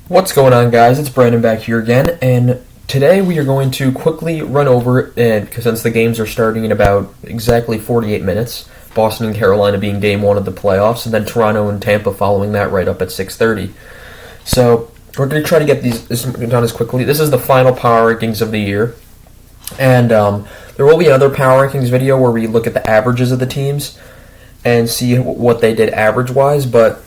What's going on, guys? It's Brandon back here again, and today we are going to quickly run over, and since the games are starting in about exactly 48 minutes, Boston and Carolina being game one of the playoffs, and then Toronto and Tampa following that right up at 6:30. So we're going to try to get this done as quickly. This is the final power rankings of the year, and there will be another power rankings video where we look at the averages of the teams and see what they did average-wise, but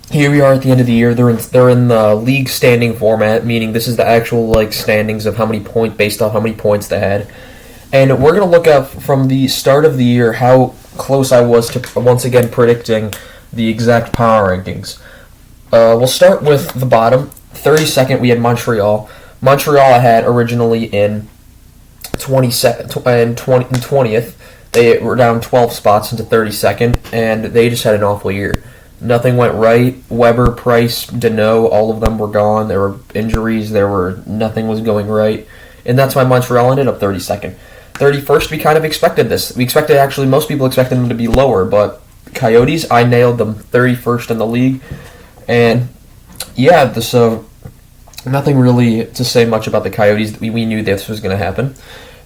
here we are at the end of the year. They're in the league standing format, meaning this is the actual standings of how many points based off how many points they had. And we're gonna look at from the start of the year how close I was to once again predicting the exact power rankings. We'll start with the bottom. 32nd, we had Montreal. Montreal I had originally in 20th. They were down 12 spots into 32nd, and they just had an awful year. Nothing went right. Weber, Price, Deneau, all of them were gone. There were injuries. Nothing was going right. And that's why Montreal ended up 32nd. 31st, we kind of expected this. Most people expected them to be lower, but Coyotes, I nailed them 31st in the league. And yeah, so nothing really to say much about the Coyotes. We knew this was going to happen.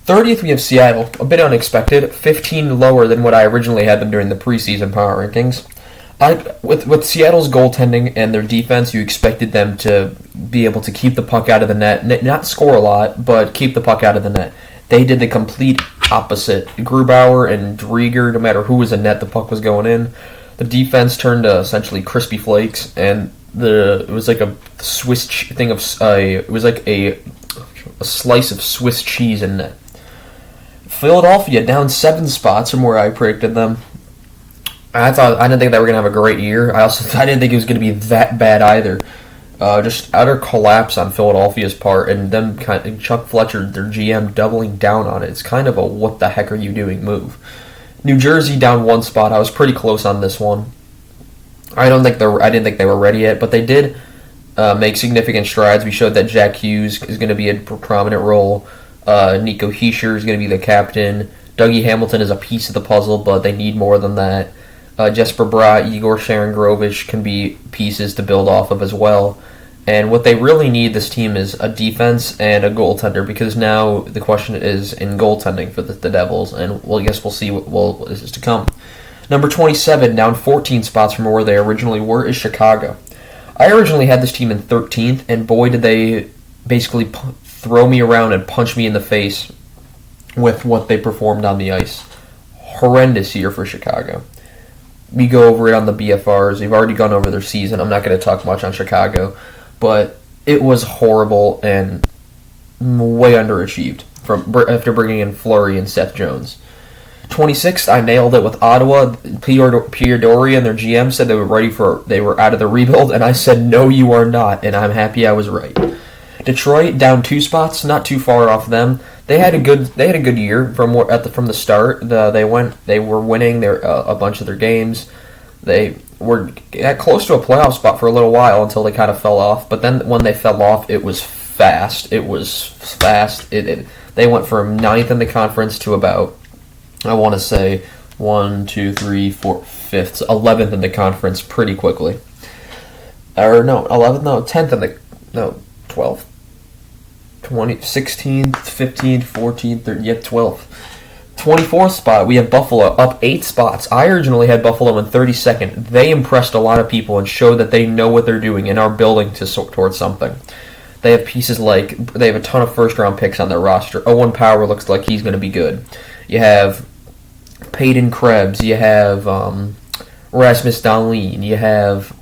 30th, we have Seattle. A bit unexpected. 15 lower than what I originally had them during the preseason power rankings. With Seattle's goaltending and their defense, you expected them to be able to keep the puck out of the net, not score a lot, but keep the puck out of the net. They did the complete opposite. Grubauer and Drieger, no matter who was in net, the puck was going in. The defense turned to essentially crispy flakes, and it was like a Swiss thing of it was like a slice of Swiss cheese in net. Philadelphia down 7 spots from where I predicted them. I didn't think they were going to have a great year. I didn't think it was going to be that bad either. Just utter collapse on Philadelphia's part, and them Chuck Fletcher, their GM, doubling down on it. It's kind of a what the heck are you doing move. New Jersey down 1 spot. I was pretty close on this one. I didn't think they were ready yet, but they did make significant strides. We showed that Jack Hughes is going to be a prominent role. Nico Hischier is going to be the captain. Dougie Hamilton is a piece of the puzzle, but they need more than that. Jesper Bratt, Igor Sharangovich can be pieces to build off of as well. And what they really need, this team, is a defense and a goaltender, because now the question is in goaltending for the Devils, and I guess we'll see what is to come. Number 27, down 14 spots from where they originally were, is Chicago. I originally had this team in 13th, and boy did they basically throw me around and punch me in the face with what they performed on the ice. Horrendous year for Chicago. We go over it on the BFRs. We've already gone over their season. I'm not going to talk much on Chicago, but it was horrible and way underachieved after bringing in Fleury and Seth Jones. 26th, I nailed it with Ottawa. Pierre Dory and their GM said they were out of the rebuild, and I said, no, you are not, and I'm happy I was right. Detroit down 2 spots, not too far off them. They had a good year from the start. They were winning a bunch of their games. They were close to a playoff spot for a little while until they kind of fell off. But then when they fell off, it was fast. They went from 9th in the conference to about, I want to say, 1, 2, 3, 4, 5th, 11th in the conference pretty quickly. Or no, 11th, no, 10th 12th. 16th, 15th, 14th, 13th, 12th. 24th spot, we have Buffalo up 8 spots. I originally had Buffalo in 32nd. They impressed a lot of people and showed that they know what they're doing and are building towards something. They have pieces they have a ton of first-round picks on their roster. Owen Power looks like he's going to be good. You have Peyton Krebs. You have Rasmus Dahlin. You have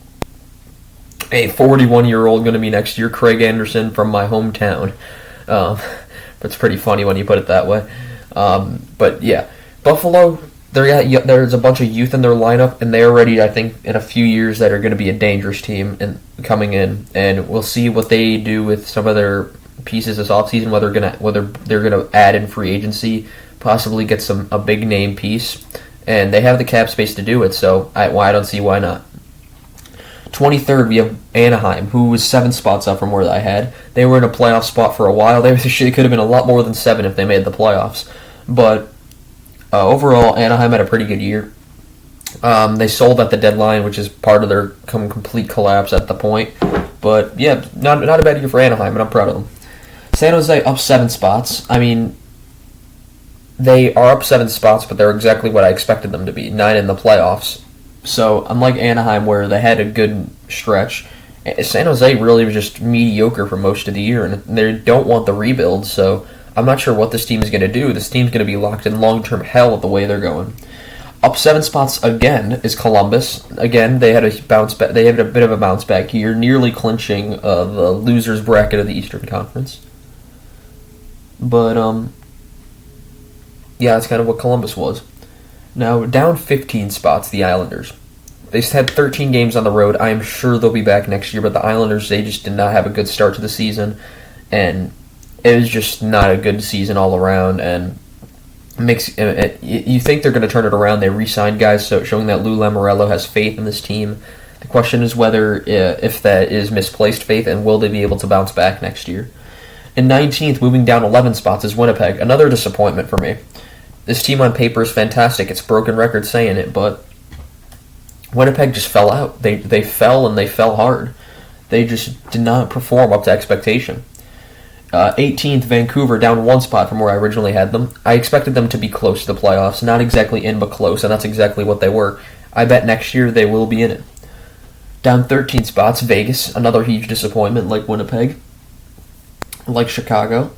a 41-year-old going to be next year, Craig Anderson from my hometown. It's pretty funny when you put it that way. But yeah, Buffalo, there's a bunch of youth in their lineup, and they're ready, I think, in a few years that are going to be a dangerous team coming in. And we'll see what they do with some of their pieces this offseason, whether they're going to add in free agency, possibly get a big name piece. And they have the cap space to do it, so I don't see why not. 23rd, we have Anaheim, who was 7 spots up from where I had. They were in a playoff spot for a while. They could have been a lot more than 7 if they made the playoffs. But overall, Anaheim had a pretty good year. They sold at the deadline, which is part of their complete collapse at the point. But yeah, not a bad year for Anaheim, and I'm proud of them. San Jose up 7 spots. I mean, they are up 7 spots, but they're exactly what I expected them to be, 9 in the playoffs. So unlike Anaheim, where they had a good stretch, San Jose really was just mediocre for most of the year, and they don't want the rebuild. So I'm not sure what this team is going to do. This team's going to be locked in long-term hell with the way they're going. Up 7 spots again is Columbus. Again, they had a bounce back. They had a bit of a bounce back year, nearly clinching the losers bracket of the Eastern Conference. But yeah, that's kind of what Columbus was. Now down 15 spots, the Islanders. They had 13 games on the road. I am sure they'll be back next year, but the Islanders, they just did not have a good start to the season, and it was just not a good season all around. And you think they're going to turn it around. They re-signed guys, so showing that Lou Lamoriello has faith in this team. The question is whether if that is misplaced faith, and will they be able to bounce back next year. In 19th, moving down 11 spots, is Winnipeg. Another disappointment for me. This team on paper is fantastic. It's broken record saying it, but Winnipeg just fell out. They fell, and they fell hard. They just did not perform up to expectation. 18th, Vancouver, down 1 spot from where I originally had them. I expected them to be close to the playoffs. Not exactly in, but close, and that's exactly what they were. I bet next year they will be in it. Down 13 spots, Vegas, another huge disappointment like Winnipeg. Like Chicago.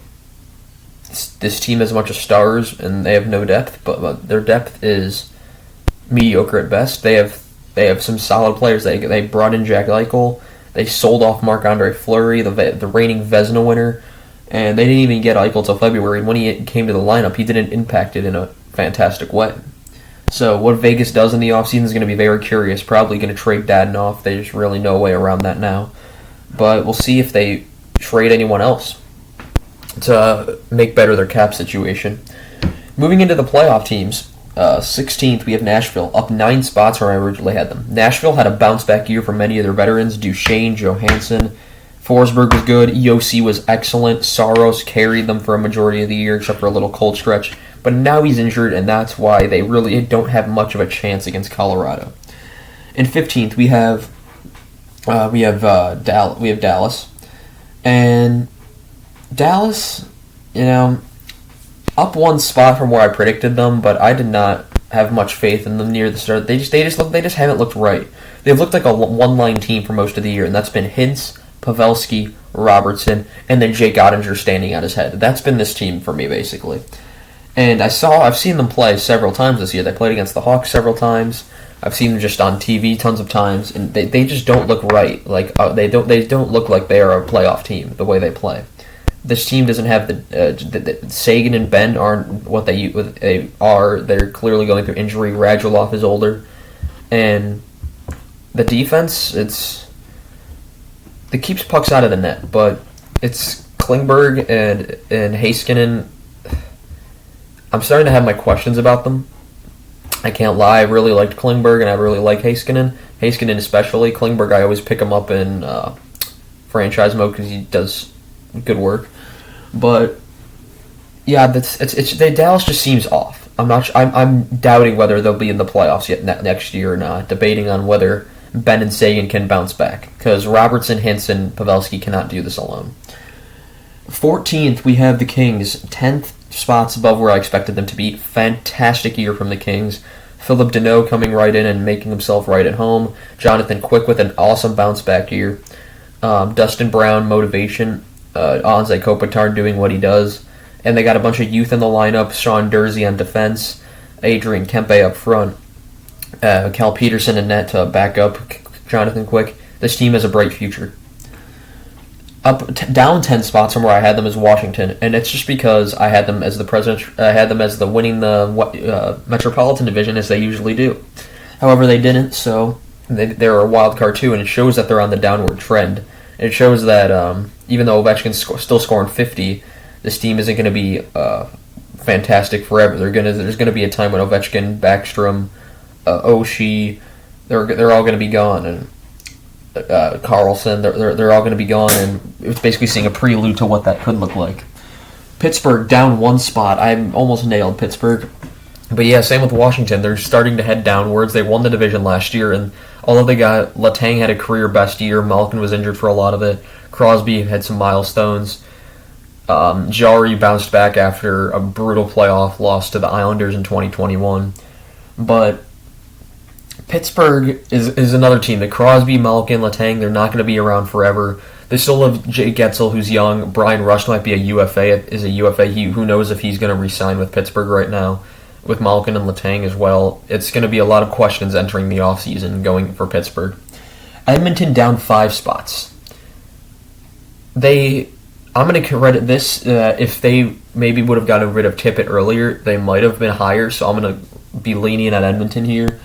This team has a bunch of stars, and they have no depth, but their depth is mediocre at best. They have some solid players. They brought in Jack Eichel. They sold off Marc-Andre Fleury, the reigning Vezina winner, and they didn't even get Eichel till February. When he came to the lineup, he didn't impact it in a fantastic way. So what Vegas does in the offseason is going to be very curious. Probably going to trade Dadonov. There's really no way around that now. But we'll see if they trade anyone else to make better their cap situation. Moving into the playoff teams, 16th we have Nashville, up 9 spots where I originally had them. Nashville had a bounce-back year for many of their veterans. Duchesne, Johansson, Forsberg was good, EOC was excellent, Saros carried them for a majority of the year, except for a little cold stretch. But now he's injured, and that's why they really don't have much of a chance against Colorado. In 15th we have Dallas, and Dallas, up 1 spot from where I predicted them, but I did not have much faith in them near the start. They just haven't looked right. They've looked like a one-line team for most of the year, and that's been Hintz, Pavelski, Robertson, and then Jake Ottinger standing at his head. That's been this team for me, basically. And I've seen them play several times this year. They played against the Hawks several times. I've seen them just on TV tons of times, and they just don't look right. Like they don't look like they are a playoff team the way they play. This team doesn't have the Sagan and Ben aren't what they are. They're clearly going through injury. Radulov is older, and the defense it keeps pucks out of the net, but it's Klingberg and Heiskanen. I'm starting to have my questions about them. I can't lie. I really liked Klingberg, and I really like Heiskanen. Heiskanen especially. Klingberg, I always him up in franchise mode because he does good work. But yeah, Dallas just seems off. I'm doubting whether they'll be in the playoffs yet next year or not. Debating on whether Ben and Sagan can bounce back because Robertson, Hintz, and Pavelski cannot do this alone. 14th, we have the Kings, 10th spots above where I expected them to be. Fantastic year from the Kings. Philip Deneau coming right in and making himself right at home. Jonathan Quick with an awesome bounce-back year. Dustin Brown, motivation. Anze Kopitar doing what he does. And they got a bunch of youth in the lineup. Sean Dursey on defense. Adrian Kempe up front. Cal Peterson in net to back up Jonathan Quick. This team has a bright future. Down 10 spots from where I had them is Washington, and it's just because I had them as the winning the Metropolitan Division as they usually do. However, they didn't, so they're a wild card too, and it shows that they're on the downward trend. And it shows that even though Ovechkin's still scoring 50, this team isn't going to be fantastic forever. There's going to be a time when Ovechkin, Backstrom, Oshie, they're all going to be gone, and Carlson, they're all going to be gone, and it's basically seeing a prelude to what that could look like. Pittsburgh down 1 spot. I almost nailed Pittsburgh. But yeah, same with Washington. They're starting to head downwards. They won the division last year, and Although they got Letang had a career best year, Malkin was injured for a lot of it. Crosby had some milestones. Jari bounced back after a brutal playoff loss to the Islanders in 2021. But Pittsburgh is another team. The Crosby, Malkin, Letang, they're not going to be around forever. They still have Jake Getzel, who's young. Brian Rush might be a UFA. Who knows if he's going to re-sign with Pittsburgh right now, with Malkin and Letang as well. It's going to be a lot of questions entering the offseason going for Pittsburgh. Edmonton down 5 spots. I'm going to credit this. If they maybe would have gotten rid of Tippett earlier, they might have been higher. So I'm going to be lenient at Edmonton here.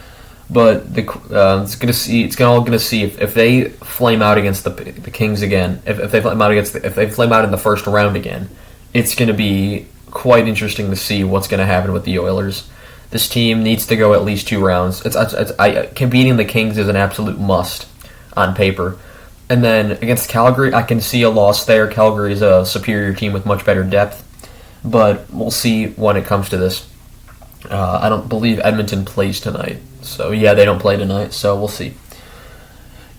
But it's going to see if they flame out against the Kings again. If they flame out in the first round again, it's going to be quite interesting to see what's going to happen with the Oilers. This team needs to go at least 2 rounds. Beating the Kings is an absolute must on paper. And then against Calgary, I can see a loss there. Calgary is a superior team with much better depth. But we'll see when it comes to this. I don't believe Edmonton plays tonight. So, yeah, they don't play tonight, so we'll see.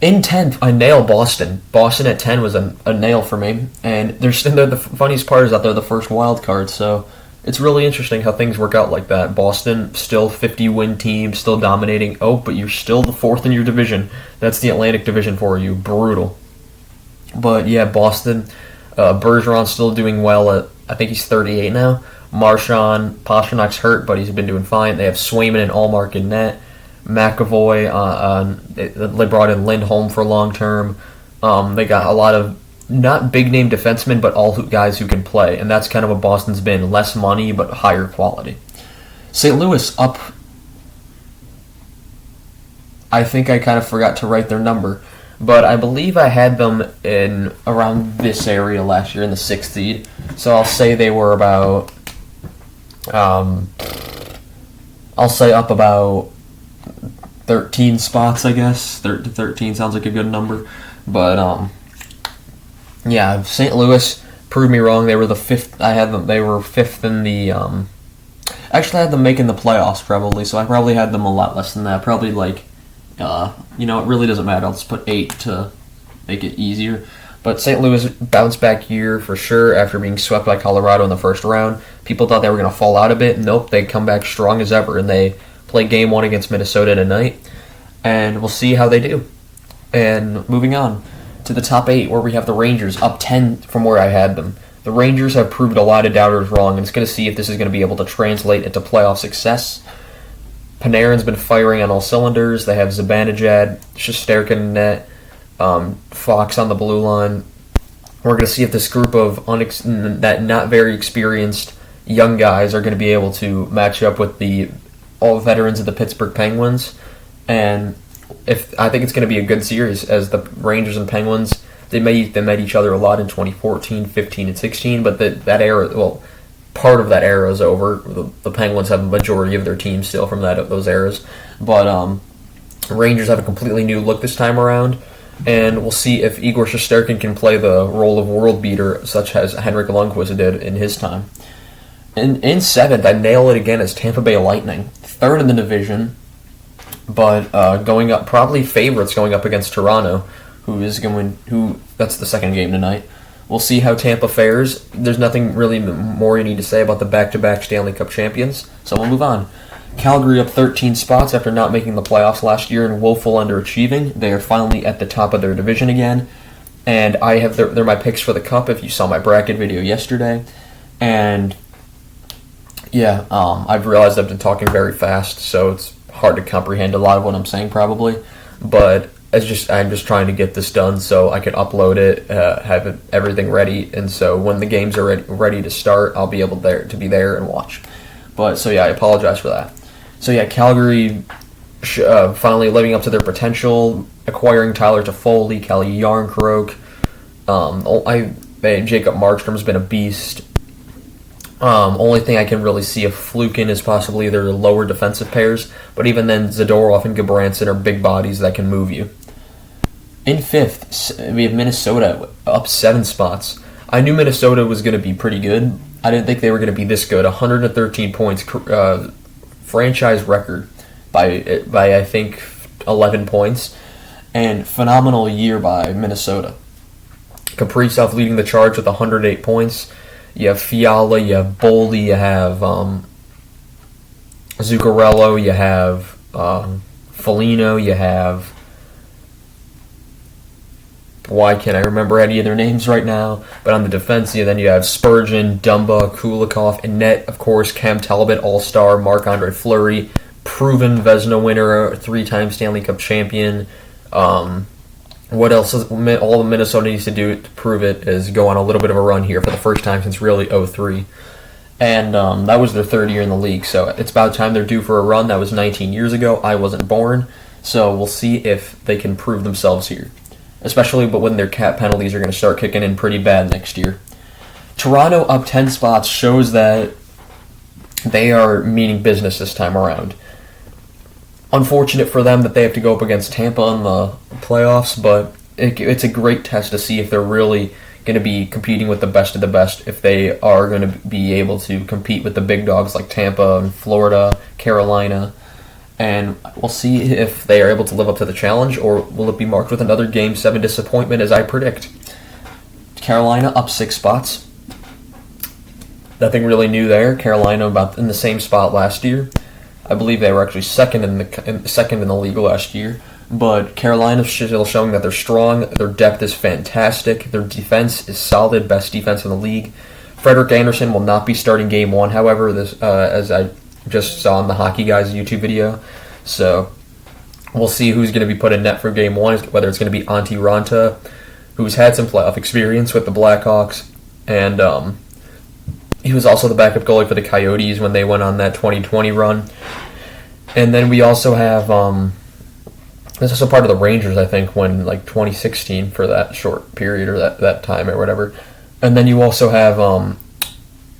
In 10th, I nailed Boston. Boston at 10 was a nail for me. And the funniest part is that they're the first wild card, so it's really interesting how things work out like that. Boston, still 50-win team, still dominating. Oh, but you're still the 4th in your division. That's the Atlantic Division for you. Brutal. But, yeah, Boston, Bergeron's still doing well. I think he's 38 now. Pasternak's hurt, but he's been doing fine. They have Swayman and Allmark in net. McAvoy, they brought in Lindholm for long term. They got a lot of not big name defensemen, but all guys who can play, and that's kind of what Boston's been: less money but higher quality. St. Louis up. I think I kind of forgot to write their number, but I believe I had them in around this area last year in the 6th seed. So I'll say they were about. I'll say up about 13 spots, I guess. 13 sounds like a good number. But, yeah, St. Louis proved me wrong. They were the 5th. They were 5th in the, actually I had them making the playoffs probably, so I probably had them a lot less than that. Probably like, it really doesn't matter. I'll just put 8 to make it easier. But St. Louis bounced back year for sure after being swept by Colorado in the first round. People thought they were going to fall out a bit. Nope, they come back strong as ever, and they play Game 1 against Minnesota tonight. And we'll see how they do. And moving on to the top 8, where we have the Rangers up 10 from where I had them. The Rangers have proved a lot of doubters wrong, and it's going to see if this is going to be able to translate into playoff success. Panarin's been firing on all cylinders. They have Zibanejad, Shesterkin in net, Fox on the blue line. We're going to see if this group of that not very experienced young guys are going to be able to match up with the all veterans of the Pittsburgh Penguins. And I think it's going to be a good series, as the Rangers and Penguins, they met each other a lot in 2014, 15, and 16, but that era, part of that era is over. The Penguins have a majority of their team still from those eras. But Rangers have a completely new look this time around, and we'll see if Igor Shesterkin can play the role of world beater, such as Henrik Lundqvist did in his time. In 7th, I nail it again as Tampa Bay Lightning, 3rd in the division, but going up, probably favorites going up against Toronto, that's the second game tonight. We'll see how Tampa fares. There's nothing really more you need to say about the back-to-back Stanley Cup champions, so we'll move on. Calgary up 13 spots after not making the playoffs last year and woeful underachieving. They are finally at the top of their division again, and they're my picks for the Cup if you saw my bracket video yesterday. And yeah, I've realized I've been talking very fast, so it's hard to comprehend a lot of what I'm saying probably, but I'm just trying to get this done so I can upload it, have everything ready, and so when the games are ready to start, I'll be able to be there and watch. But so yeah, I apologize for that. So yeah, Calgary finally living up to their potential, acquiring Tyler Toffoli, Kalle Järnkrok. Jacob Markstrom's been a beast. Only thing I can really see a fluke in is possibly their lower defensive pairs, but even then, Zadorov and Gabranson are big bodies that can move you. In 5th, we have Minnesota up 7 spots. I knew Minnesota was going to be pretty good. I didn't think they were going to be this good. 113 points, franchise record by I think 11 points. And phenomenal year by Minnesota. Kaprizov leading the charge with 108 points. You have Fiala, you have Boldy, you have Zuccarello, you have Foligno, you have... Why can't I remember any of their names right now? But on the defense, then you have Spurgeon, Dumba, Kulikov, and net, of course, Cam Talbot, All-Star, Marc-Andre Fleury, proven Vezina winner, 3-time Stanley Cup champion. What else is all Minnesota needs to do to prove it is go on a little bit of a run here for the first time since really 2003. And that was their third year in the league, so it's about time they're due for a run. That was 19 years ago. I wasn't born, so we'll see if they can prove themselves here. Especially but when their cap penalties are going to start kicking in pretty bad next year. Toronto up 10 spots shows that they are meaning business this time around. Unfortunate for them that they have to go up against Tampa in the playoffs, but it's a great test to see if they're really going to be competing with the best of the best, if they are going to be able to compete with the big dogs like Tampa and Florida, Carolina, and we'll see if they are able to live up to the challenge, or will it be marked with another Game 7 disappointment as I predict. Carolina up 6 spots. Nothing really new there. Carolina about in the same spot last year. I believe they were actually second in the league last year. But Carolina's still showing that they're strong. Their depth is fantastic. Their defense is solid, best defense in the league. Frederik Andersen will not be starting Game 1, however, as I just saw in the Hockey Guys YouTube video. So we'll see who's going to be put in net for Game 1, whether it's going to be Antti Ranta, who's had some playoff experience with the Blackhawks, and he was also the backup goalie for the Coyotes when they went on that 2020 run. And then we also have, this is also part of the Rangers, I think, when 2016 for that short period or that time or whatever. And then you also have,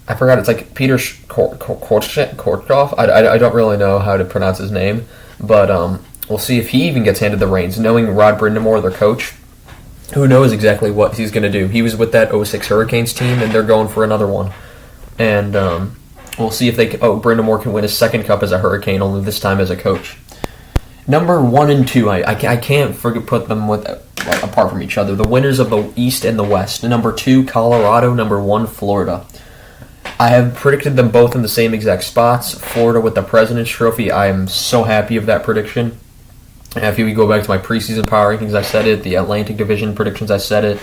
I forgot, it's like Peter Kortkov. I don't really know how to pronounce his name, but we'll see if he even gets handed the reins. Knowing Rod Brind'Amour, their coach, who knows exactly what he's going to do. He was with that 06 Hurricanes team, and they're going for another one. And we'll see if Brind'Amour can win his second cup as a Hurricane, only this time as a coach. Number 1 and 2, I can't put them apart from each other. The winners of the East and the West. Number 2, Colorado. Number 1, Florida. I have predicted them both in the same exact spots. Florida with the President's Trophy. I am so happy of that prediction. And if we go back to my preseason power rankings, I said it. The Atlantic Division predictions, I said it.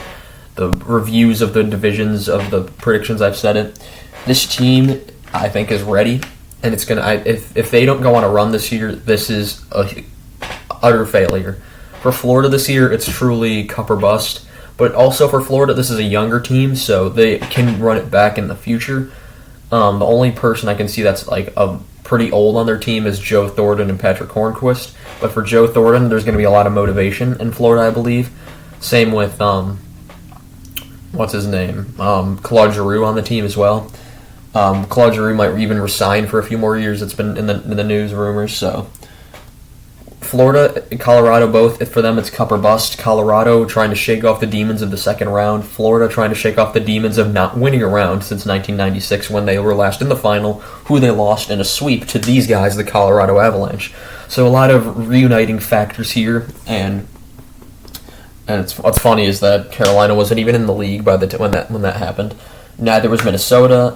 The reviews of the divisions of the predictions, I've said it. This team, I think, is ready, and it's gonna. If they don't go on a run this year, this is a utter failure. For Florida this year, it's truly cup or bust. But also for Florida, this is a younger team, so they can run it back in the future. The only person I can see that's a pretty old on their team is Joe Thornton and Patrick Hornquist. But for Joe Thornton, there's going to be a lot of motivation in Florida, I believe. Same with what's his name, Claude Giroux on the team as well. Claude Giroux might even resign for a few more years. It's been in the news rumors. So Florida and Colorado both, for them it's cup or bust. Colorado trying to shake off the demons of the second round. Florida trying to shake off the demons of not winning a round since 1996 when they were last in the final, who they lost in a sweep to these guys, the Colorado Avalanche. So a lot of reuniting factors here, and what's funny is that Carolina wasn't even in the league by when that happened. Neither was Minnesota.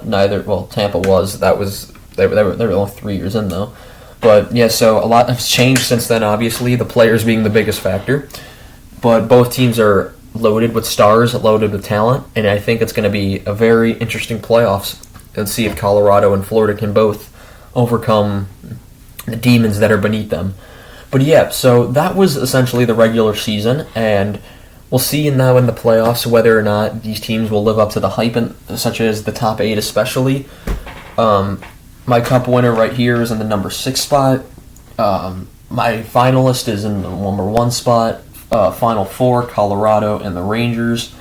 Tampa was. They were only 3 years in though. But yeah, so a lot has changed since then. Obviously, the players being the biggest factor. But both teams are loaded with stars, loaded with talent, and I think it's going to be a very interesting playoffs. Let's see if Colorado and Florida can both overcome the demons that are beneath them. But yeah, so that was essentially the regular season, and we'll see now in the playoffs whether or not these teams will live up to the hype, such as the top 8 especially. My cup winner right here is in the number 6 spot. My finalist is in the number 1 spot. Final 4, Colorado and the Rangers.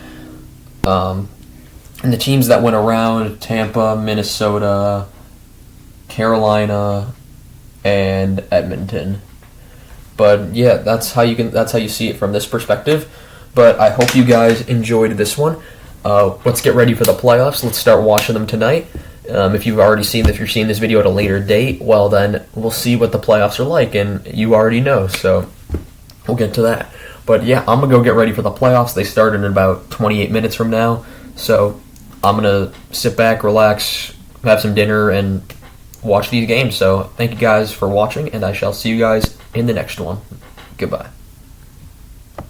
And the teams that went around, Tampa, Minnesota, Carolina, and Edmonton. But yeah, that's how you see it from this perspective. But I hope you guys enjoyed this one. Let's get ready for the playoffs. Let's start watching them tonight. If you're seeing this video at a later date, well then we'll see what the playoffs are like, and you already know. So we'll get to that. But yeah, I'm going to go get ready for the playoffs. They start in about 28 minutes from now. So I'm going to sit back, relax, have some dinner, and watch these games. So thank you guys for watching, and I shall see you guys in the next one. Goodbye.